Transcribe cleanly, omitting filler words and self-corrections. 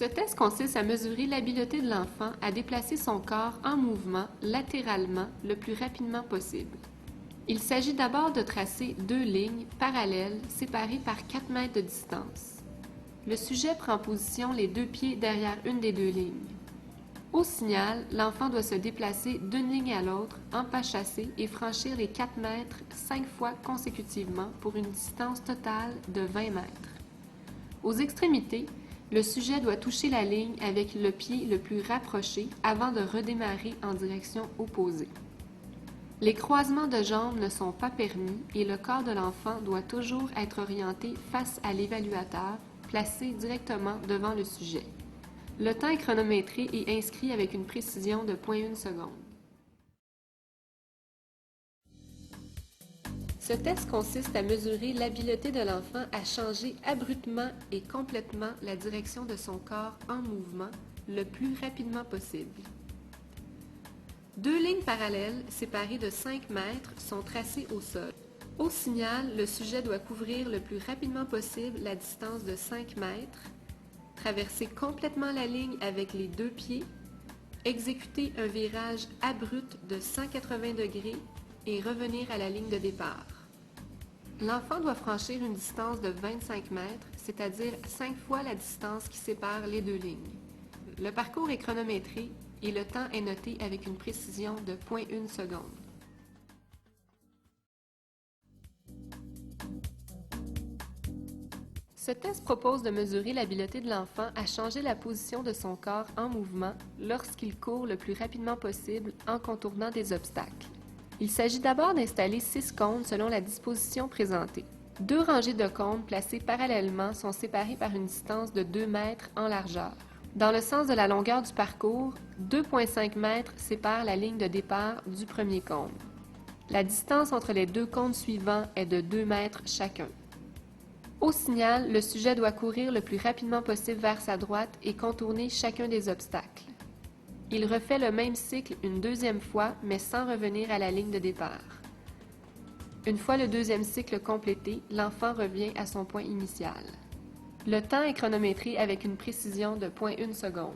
Ce test consiste à mesurer l'habileté de l'enfant à déplacer son corps en mouvement latéralement le plus rapidement possible. Il s'agit d'abord de tracer deux lignes parallèles séparées par 4 mètres de distance. Le sujet prend position les deux pieds derrière une des deux lignes. Au signal, l'enfant doit se déplacer d'une ligne à l'autre en pas chassé et franchir les 4 mètres 5 fois consécutivement pour une distance totale de 20 mètres. Aux extrémités, le sujet doit toucher la ligne avec le pied le plus rapproché avant de redémarrer en direction opposée. Les croisements de jambes ne sont pas permis et le corps de l'enfant doit toujours être orienté face à l'évaluateur, placé directement devant le sujet. Le temps est chronométré et inscrit avec une précision de 0,1 seconde. Ce test consiste à mesurer l'habileté de l'enfant à changer abruptement et complètement la direction de son corps en mouvement le plus rapidement possible. Deux lignes parallèles séparées de 5 mètres sont tracées au sol. Au signal, le sujet doit couvrir le plus rapidement possible la distance de 5 mètres, traverser complètement la ligne avec les deux pieds, exécuter un virage abrupt de 180 degrés et revenir à la ligne de départ. L'enfant doit franchir une distance de 25 mètres, c'est-à-dire 5 fois la distance qui sépare les deux lignes. Le parcours est chronométré et le temps est noté avec une précision de 0,1 seconde. Ce test propose de mesurer l'habileté de l'enfant à changer la position de son corps en mouvement lorsqu'il court le plus rapidement possible en contournant des obstacles. Il s'agit d'abord d'installer 6 cônes selon la disposition présentée. Deux rangées de cônes placées parallèlement sont séparées par une distance de 2 mètres en largeur. Dans le sens de la longueur du parcours, 2,5 mètres séparent la ligne de départ du premier cône. La distance entre les deux cônes suivants est de 2 mètres chacun. Au signal, le sujet doit courir le plus rapidement possible vers sa droite et contourner chacun des obstacles. Il refait le même cycle une deuxième fois, mais sans revenir à la ligne de départ. Une fois le deuxième cycle complété, l'enfant revient à son point initial. Le temps est chronométré avec une précision de 0,1 seconde.